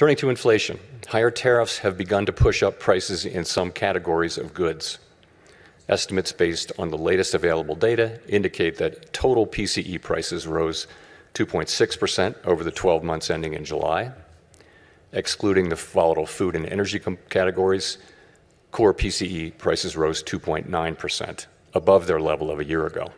Turning to inflation, higher tariffs have begun to push up prices in some categories of goods. Estimates based on the latest available data indicate that total PCE prices rose 2.6% over the 12 months ending in July. Excluding the volatile food and energy categories, core PCE prices rose 2.9%, above their level of a year ago.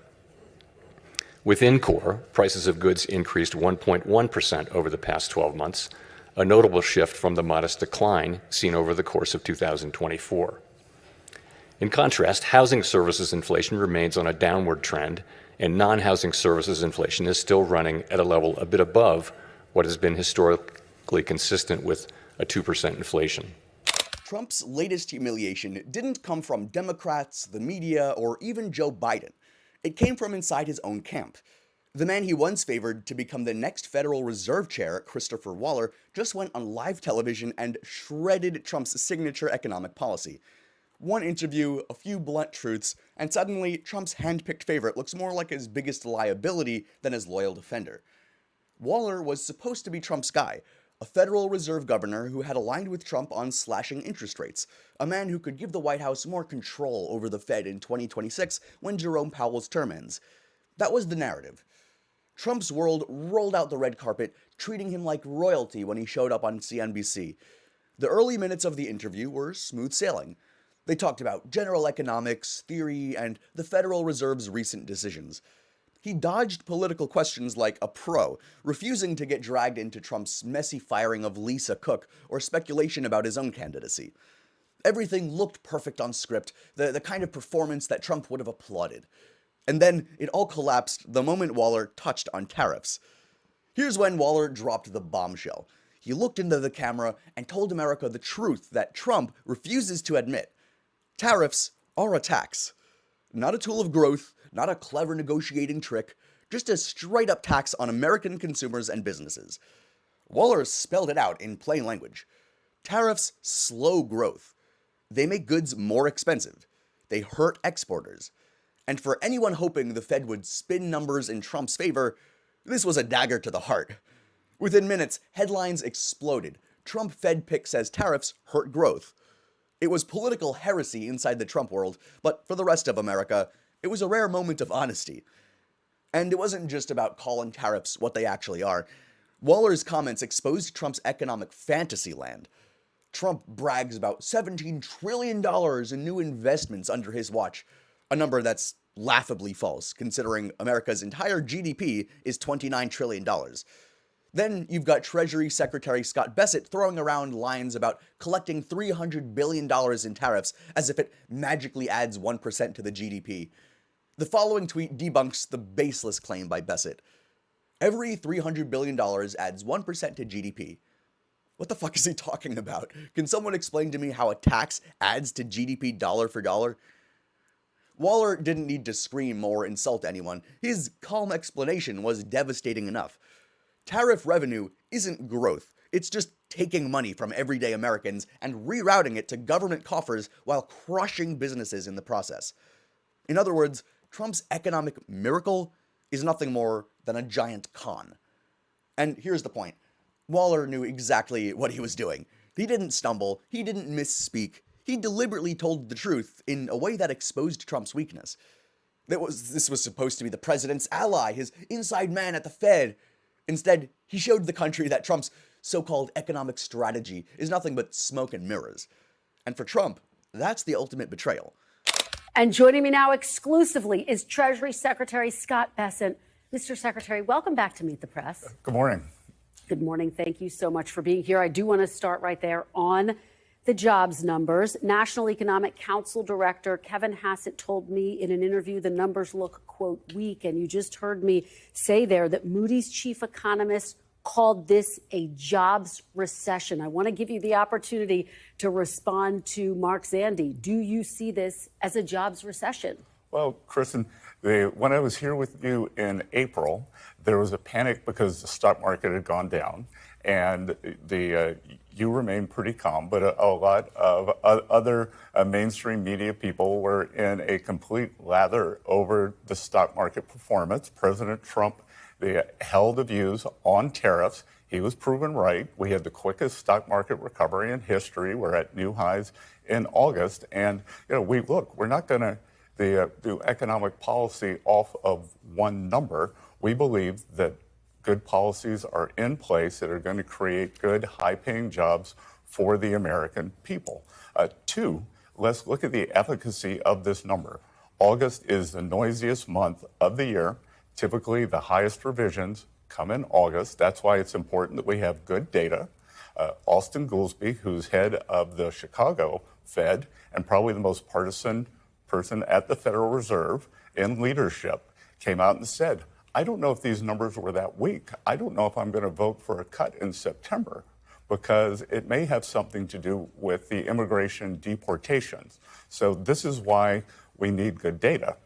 Within core, prices of goods increased 1.1% over the past 12 months, a notable shift from the modest decline seen over the course of 2024. In contrast, housing services inflation remains on a downward trend, and non-housing services inflation is still running at a level a bit above what has been historically consistent with a 2% inflation. Trump's latest humiliation didn't come from Democrats, the media, or even Joe Biden. It came from inside his own camp. The man he once favored to become the next Federal Reserve Chair, Christopher Waller, just went on live television and shredded Trump's signature economic policy. One interview, a few blunt truths, and suddenly Trump's hand-picked favorite looks more like his biggest liability than his loyal defender. Waller was supposed to be Trump's guy, a Federal Reserve governor who had aligned with Trump on slashing interest rates, a man who could give the White House more control over the Fed in 2026 when Jerome Powell's term ends. That was the narrative. Trump's world rolled out the red carpet, treating him like royalty when he showed up on CNBC. The early minutes of the interview were smooth sailing. They talked about general economics, theory, and the Federal Reserve's recent decisions. He dodged political questions like a pro, refusing to get dragged into Trump's messy firing of Lisa Cook or speculation about his own candidacy. Everything looked perfect on script, the kind of performance that Trump would have applauded. And then it all collapsed the moment Waller touched on tariffs. Here's when Waller dropped the bombshell. He looked into the camera and told America the truth that Trump refuses to admit. Tariffs are a tax. Not a tool of growth, not a clever negotiating trick, just a straight-up tax on American consumers and businesses. Waller spelled it out in plain language. Tariffs slow growth. They make goods more expensive. They hurt exporters. And for anyone hoping the Fed would spin numbers in Trump's favor, this was a dagger to the heart. Within minutes, headlines exploded. Trump Fed pick says tariffs hurt growth. It was political heresy inside the Trump world, but for the rest of America, it was a rare moment of honesty. And it wasn't just about calling tariffs what they actually are. Waller's comments exposed Trump's economic fantasy land. Trump brags about $17 trillion in new investments under his watch, a number that's laughably false, considering America's entire GDP is $29 trillion. Then you've got Treasury Secretary Scott Bessent throwing around lines about collecting $300 billion in tariffs as if it magically adds 1% to the GDP. The following tweet debunks the baseless claim by Bessent. Every $300 billion adds 1% to GDP. What the fuck is he talking about? Can someone explain to me how a tax adds to GDP dollar for dollar? Waller didn't need to scream or insult anyone. His calm explanation was devastating enough. Tariff revenue isn't growth. It's just taking money from everyday Americans and rerouting it to government coffers while crushing businesses in the process. In other words, Trump's economic miracle is nothing more than a giant con. And here's the point. Waller knew exactly what he was doing. He didn't stumble. He didn't misspeak. He deliberately told the truth in a way that exposed Trump's weakness. This was supposed to be the president's ally, his inside man at the Fed. Instead, he showed the country that Trump's so-called economic strategy is nothing but smoke and mirrors. And for Trump, that's the ultimate betrayal. And joining me now exclusively is Treasury Secretary Scott Bessent. Mr. Secretary, welcome back to Meet the Press. Good morning. Good morning. Thank you so much for being here. I do want to start right there on the jobs numbers. National Economic Council Director Kevin Hassett told me in an interview the numbers look, quote, weak. And you just heard me say there that Moody's chief economist called this a jobs recession. I want to give you the opportunity to respond to Mark Zandi. Do you see this as a jobs recession? Well, Kristen, when I was here with you in April, there was a panic because the stock market had gone down, and you remained pretty calm, but a lot of other mainstream media people were in a complete lather over the stock market performance. President Trump held the views on tariffs. He was proven right. We had the quickest stock market recovery in history. We're at new highs in August. And we're not going to do economic policy off of one number. We believe that good policies are in place that are going to create good, high-paying jobs for the American people. Two, let's look at the efficacy of this number. August is the noisiest month of the year. Typically, the highest revisions come in August. That's why it's important that we have good data. Austin Goolsbee, who's head of the Chicago Fed and probably the most partisan person at the Federal Reserve in leadership, came out and said, I don't know if these numbers were that weak. I don't know if I'm going to vote for a cut in September because it may have something to do with the immigration deportations. So this is why we need good data.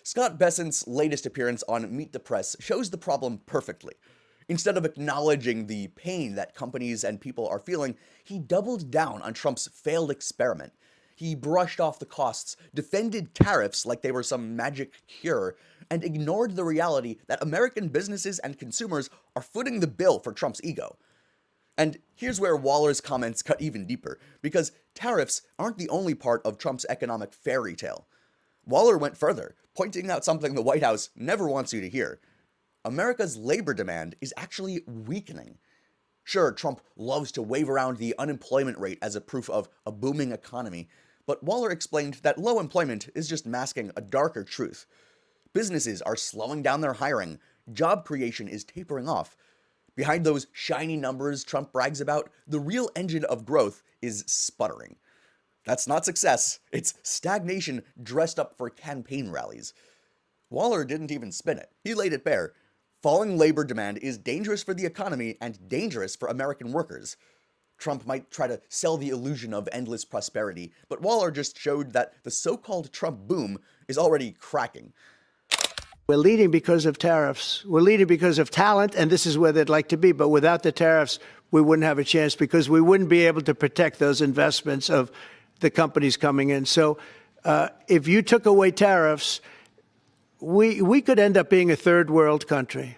Scott Bessent's latest appearance on Meet the Press shows the problem perfectly. Instead of acknowledging the pain that companies and people are feeling, he doubled down on Trump's failed experiment. He brushed off the costs, defended tariffs like they were some magic cure, and ignored the reality that American businesses and consumers are footing the bill for Trump's ego. And here's where Waller's comments cut even deeper, because tariffs aren't the only part of Trump's economic fairy tale. Waller went further, pointing out something the White House never wants you to hear. America's labor demand is actually weakening. Sure, Trump loves to wave around the unemployment rate as a proof of a booming economy, but Waller explained that low employment is just masking a darker truth. Businesses are slowing down their hiring, job creation is tapering off. Behind those shiny numbers Trump brags about, the real engine of growth is sputtering. That's not success, it's stagnation dressed up for campaign rallies. Waller didn't even spin it, he laid it bare. Falling labor demand is dangerous for the economy and dangerous for American workers. Trump might try to sell the illusion of endless prosperity, but Waller just showed that the so-called Trump boom is already cracking. We're leading because of tariffs. We're leading because of talent, and this is where they'd like to be. But without the tariffs, we wouldn't have a chance because we wouldn't be able to protect those investments of the companies coming in. So if you took away tariffs, we could end up being a third world country.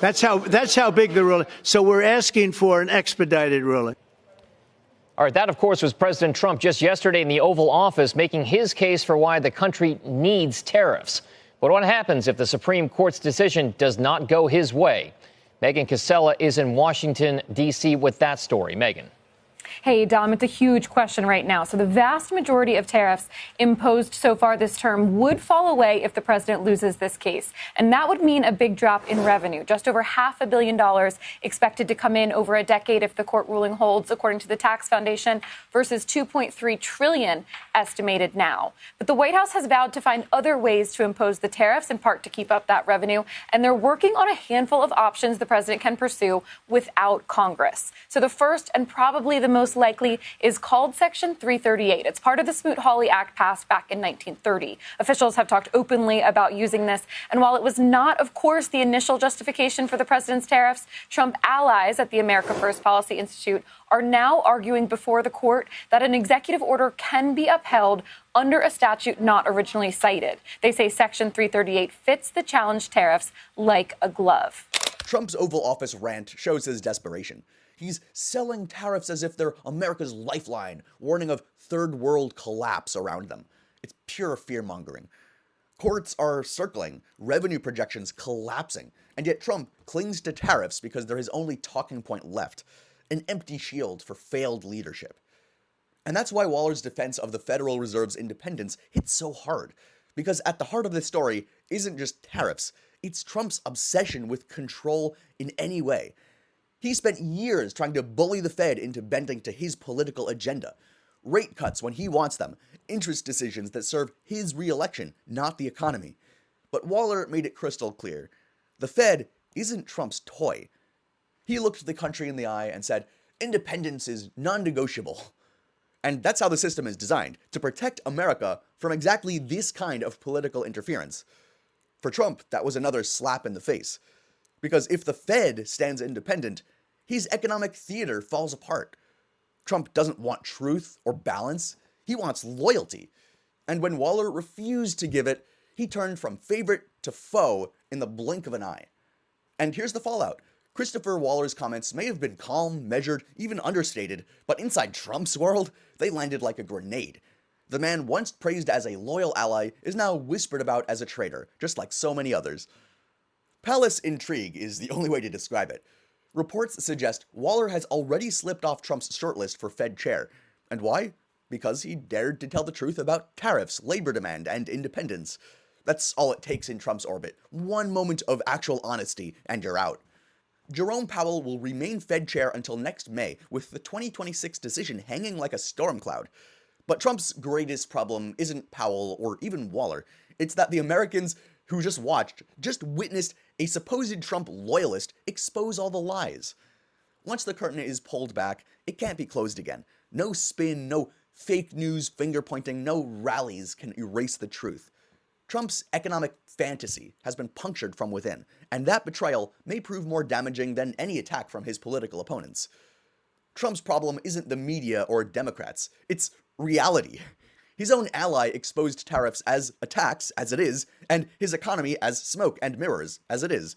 That's how big the ruling. So we're asking for an expedited ruling. All right, that, of course, was President Trump just yesterday in the Oval Office making his case for why the country needs tariffs. But what happens if the Supreme Court's decision does not go his way? Megan Casella is in Washington, D.C. with that story. Megan. Hey, Dom, it's a huge question right now. So the vast majority of tariffs imposed so far this term would fall away if the president loses this case. And that would mean a big drop in revenue, just over $500 million expected to come in over a decade if the court ruling holds, according to the Tax Foundation, versus $2.3 trillion estimated now. But the White House has vowed to find other ways to impose the tariffs, in part to keep up that revenue. And they're working on a handful of options the president can pursue without Congress. So the first and probably the most likely is called Section 338. It's part of the Smoot-Hawley Act passed back in 1930. Officials have talked openly about using this. And while it was not, of course, the initial justification for the president's tariffs, Trump allies at the America First Policy Institute are now arguing before the court that an executive order can be upheld under a statute not originally cited. They say Section 338 fits the challenged tariffs like a glove. Trump's Oval Office rant shows his desperation. He's selling tariffs as if they're America's lifeline, warning of third world collapse around them. It's pure fear-mongering. Courts are circling, revenue projections collapsing, and yet Trump clings to tariffs because they're his only talking point left, an empty shield for failed leadership. And that's why Waller's defense of the Federal Reserve's independence hits so hard, because at the heart of this story isn't just tariffs, it's Trump's obsession with control in any way. He spent years trying to bully the Fed into bending to his political agenda. Rate cuts when he wants them, interest decisions that serve his re-election, not the economy. But Waller made it crystal clear. The Fed isn't Trump's toy. He looked the country in the eye and said, independence is non-negotiable. And that's how the system is designed, to protect America from exactly this kind of political interference. For Trump, that was another slap in the face. Because if the Fed stands independent, his economic theater falls apart. Trump doesn't want truth or balance. He wants loyalty. And when Waller refused to give it, he turned from favorite to foe in the blink of an eye. And here's the fallout. Christopher Waller's comments may have been calm, measured, even understated, but inside Trump's world, they landed like a grenade. The man once praised as a loyal ally is now whispered about as a traitor, just like so many others. Palace intrigue is the only way to describe it. Reports suggest Waller has already slipped off Trump's shortlist for Fed chair. And why? Because he dared to tell the truth about tariffs, labor demand, and independence. That's all it takes in Trump's orbit. One moment of actual honesty, and you're out. Jerome Powell will remain Fed chair until next May, with the 2026 decision hanging like a storm cloud. But Trump's greatest problem isn't Powell or even Waller. It's that the Americans who just witnessed a supposed Trump loyalist expose all the lies. Once the curtain is pulled back, it can't be closed again. No spin, no fake news finger-pointing, no rallies can erase the truth. Trump's economic fantasy has been punctured from within, and that betrayal may prove more damaging than any attack from his political opponents. Trump's problem isn't the media or Democrats, it's reality. His own ally exposed tariffs as attacks, as it is, and his economy as smoke and mirrors, as it is.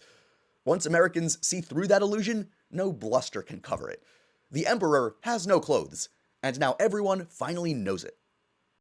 Once Americans see through that illusion, no bluster can cover it. The emperor has no clothes, and now everyone finally knows it.